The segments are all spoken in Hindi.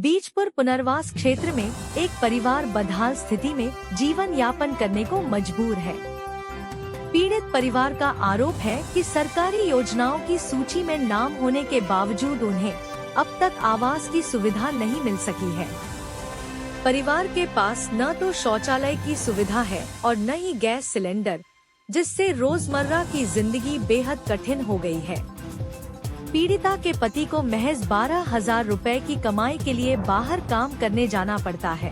बीजपुर पुनर्वास क्षेत्र में एक परिवार बदहाल स्थिति में जीवन यापन करने को मजबूर है। पीड़ित परिवार का आरोप है कि सरकारी योजनाओं की सूची में नाम होने के बावजूद उन्हें अब तक आवास की सुविधा नहीं मिल सकी है। परिवार के पास न तो शौचालय की सुविधा है और न ही गैस सिलेंडर, जिससे रोजमर्रा की जिंदगी बेहद कठिन हो गई है। पीड़िता के पति को महज 12,000 रुपए की कमाई के लिए बाहर काम करने जाना पड़ता है,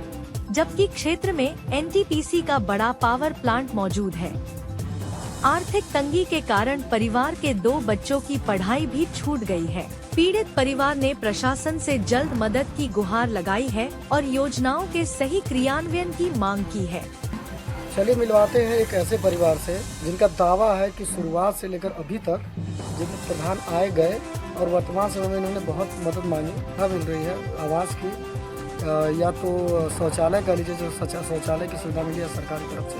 जबकि क्षेत्र में एनटीपीसी का बड़ा पावर प्लांट मौजूद है। आर्थिक तंगी के कारण परिवार के 2 बच्चों की पढ़ाई भी छूट गई है। पीड़ित परिवार ने प्रशासन से जल्द मदद की गुहार लगाई है और योजनाओं के सही क्रियान्वयन की मांग की है। चलिए मिलवाते हैं एक ऐसे परिवार से जिनका दावा है कि शुरुआत से लेकर अभी तक जिन प्रधान आए गए और वर्तमान समय में इन्होंने बहुत मदद मांगी, न मिल रही है आवास की, या तो शौचालय का लीजिए, जो शौचालय की सुविधा मिली है सरकार की तरफ से,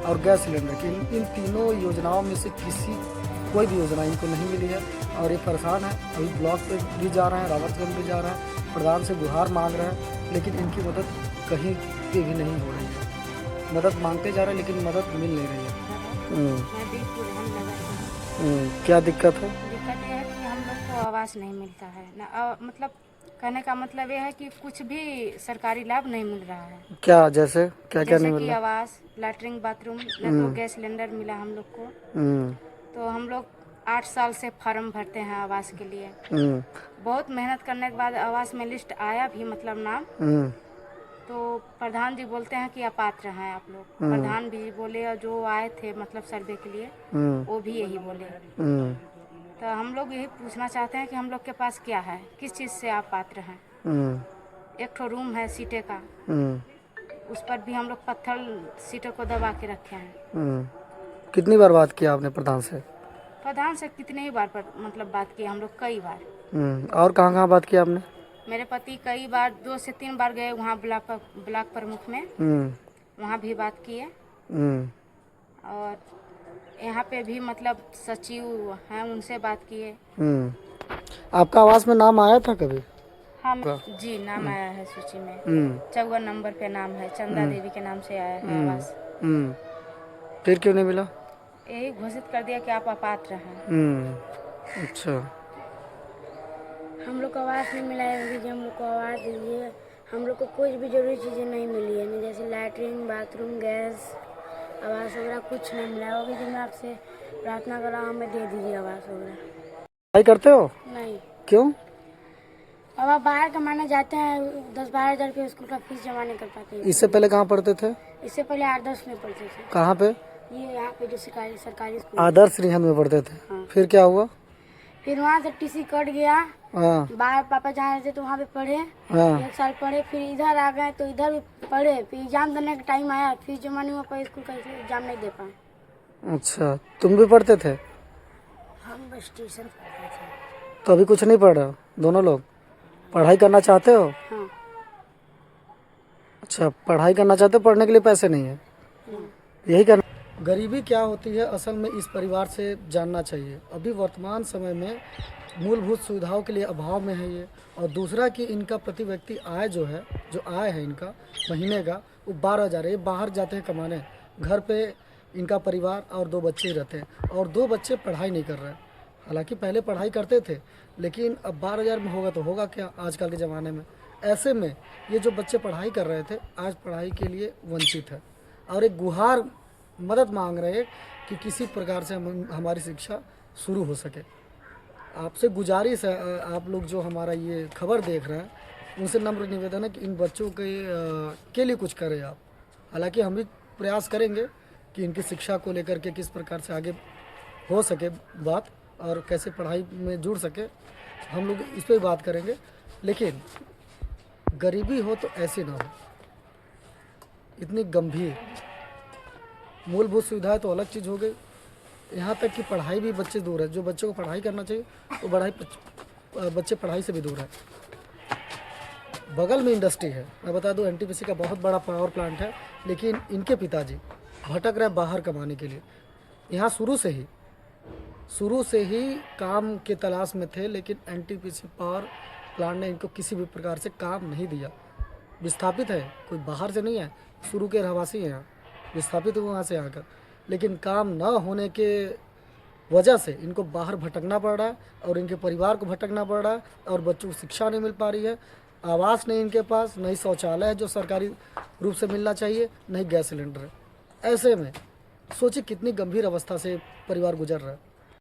और गैस सिलेंडर की। इन तीनों योजनाओं में से कोई भी योजना इनको नहीं मिली है और ये परेशान है। अभी ब्लॉक पे भी जा रहे हैं, रावतगंज भी जा रहे हैं, प्रधान से गुहार मांग रहे हैं, लेकिन इनकी मदद कहीं पे भी नहीं हो रही है। मदद मांगते जा रहे हैं लेकिन मदद मिल नहीं रही है। क्या दिक्कत है? दिक्कत ये है कि हम लोग को आवास नहीं मिलता है ना, मतलब कहने का मतलब ये है कि कुछ भी सरकारी लाभ नहीं मिल रहा है। क्या जैसे क्या नहीं मिल रहा? आवास, लैट्रिन, बाथरूम, न तो गैस सिलेंडर मिला हम लोग को। तो हम लोग 8 साल से फॉर्म भरते हैं आवास के लिए। बहुत मेहनत करने के बाद आवास में लिस्ट आया भी, मतलब नाम। तो प्रधान जी बोलते हैं कि अपात्र हैं आप लोग। प्रधान भी बोले और जो आए थे मतलब सर्वे के लिए वो भी यही बोले। तो हम लोग यही पूछना चाहते हैं कि हम लोग के पास क्या है, किस चीज़ से आप पात्र हैं। एक ठो रूम है सीटे का, उस पर भी हम लोग पत्थर सीटों को दबा के रखे हैं। कितनी बार बात किया आपने प्रधान से? प्रधान से कितने ही बार मतलब बात की हम लोग, कई बार। और कहाँ बात किया आपने? मेरे पति कई बार 2 से 3 बार गए वहाँ ब्लॉक प्रमुख में, वहाँ भी बात किए। और यहाँ पे भी मतलब सचिव हैं, उनसे बात किए। आपका आवास में नाम आया था कभी? हाँ जी, नाम आया है सूची में। 54 नंबर पे नाम है, चंदा देवी के नाम से आया है आवास। फिर क्यों नहीं मिला? यही घोषित कर दिया कि आप अपात्र हैं। अच्छा, हम लोग को आवास नहीं मिला है, हम लोग को आवास दीजिए। हम लोग को कुछ भी जरूरी चीज़ें नहीं मिली है, जैसे लैट्रिन, बाथरूम, गैस, आवास वगैरह कुछ नहीं मिला है। अभी जो मैं आपसे प्रार्थना कर रहा हूँ, हमें दे दीजिए आवास वगैरह। पढ़ाई करते हो? नहीं। क्यों? अब आप बाहर कमाने जाते हैं, 10-12 हज़ार रुपये स्कूल का फीस जमा नहीं कर पाते। इससे पहले कहाँ पढ़ते थे? इससे पहले 8-10 में पढ़ते थे। कहाँ पे? ये यहाँ पे जो सरकारी स्कूल। आदर्श रिहन में पढ़ते थे। हाँ। फिर क्या हुआ? फिर वहाँ से टीसी कट गया। हाँ। बाहर पापा जा रहे थे तो वहाँ पे पढ़े। हाँ। 1 साल पढ़े, फिर इधर आ गए तो इधर भी पढ़े। फिर एग्जाम देने का टाइम आया, फीस जमा नहीं हुआ पाया स्कूल का, इसलिए एग्जाम नहीं दे पाए। अच्छा, तुम भी पढ़ते थे? हम बस ट्यूशन पढ़ते थे। तो अभी कुछ नहीं पढ़ रहे हो? दोनों लोग पढ़ाई करना चाहते हो? हाँ। अच्छा, पढ़ाई करना चाहते हो, पढ़ने के लिए पैसे नहीं है, यही करना। गरीबी क्या होती है असल में इस परिवार से जानना चाहिए। अभी वर्तमान समय में मूलभूत सुविधाओं के लिए अभाव में है ये, और दूसरा कि इनका प्रति व्यक्ति आय जो आय है इनका महीने का वो 12,000 है। ये बाहर जाते हैं कमाने, घर पे इनका परिवार और 2 बच्चे ही रहते हैं, और 2 बच्चे पढ़ाई नहीं कर रहे हैं। हालांकि पहले पढ़ाई करते थे, लेकिन अब 12,000 में होगा तो होगा क्या आजकल के ज़माने में। ऐसे में ये जो बच्चे पढ़ाई कर रहे थे आज पढ़ाई के लिए वंचित है, और एक गुहार मदद मांग रहे हैं कि किसी प्रकार से हमारी शिक्षा शुरू हो सके। आपसे गुजारिश है, आप लोग जो हमारा ये खबर देख रहे हैं उनसे नम्र निवेदन है कि इन बच्चों के लिए कुछ करें आप। हालांकि हम भी प्रयास करेंगे कि इनकी शिक्षा को लेकर के किस प्रकार से आगे हो सके बात, और कैसे पढ़ाई में जुड़ सके, हम लोग इस पर बात करेंगे। लेकिन गरीबी हो तो ऐसे ना हो, इतनी गंभीर। मूलभूत सुविधाएं तो अलग चीज़ हो गई, यहाँ तक कि पढ़ाई भी बच्चे दूर है। जो बच्चों को पढ़ाई करना चाहिए वो बच्चे पढ़ाई से भी दूर है। बगल में इंडस्ट्री है, मैं बता दूं एनटीपीसी का बहुत बड़ा पावर प्लांट है, लेकिन इनके पिताजी भटक रहे बाहर कमाने के लिए। यहाँ शुरू से ही काम के तलाश में थे, लेकिन एनटीपीसी पावर प्लांट ने इनको किसी भी प्रकार से काम नहीं दिया। विस्थापित है, कोई बाहर से नहीं है, शुरू के रहवासी हैं यहाँ, विस्थापित हुए वहाँ से आकर, लेकिन काम न होने के वजह से इनको बाहर भटकना पड़ रहा है और इनके परिवार को भटकना पड़ रहा है और बच्चों को शिक्षा नहीं मिल पा रही है, आवास नहीं इनके पास, नहीं शौचालय है जो सरकारी रूप से मिलना चाहिए, नहीं गैस सिलेंडर है। ऐसे में सोचिए कितनी गंभीर अवस्था से परिवार गुजर रहा है।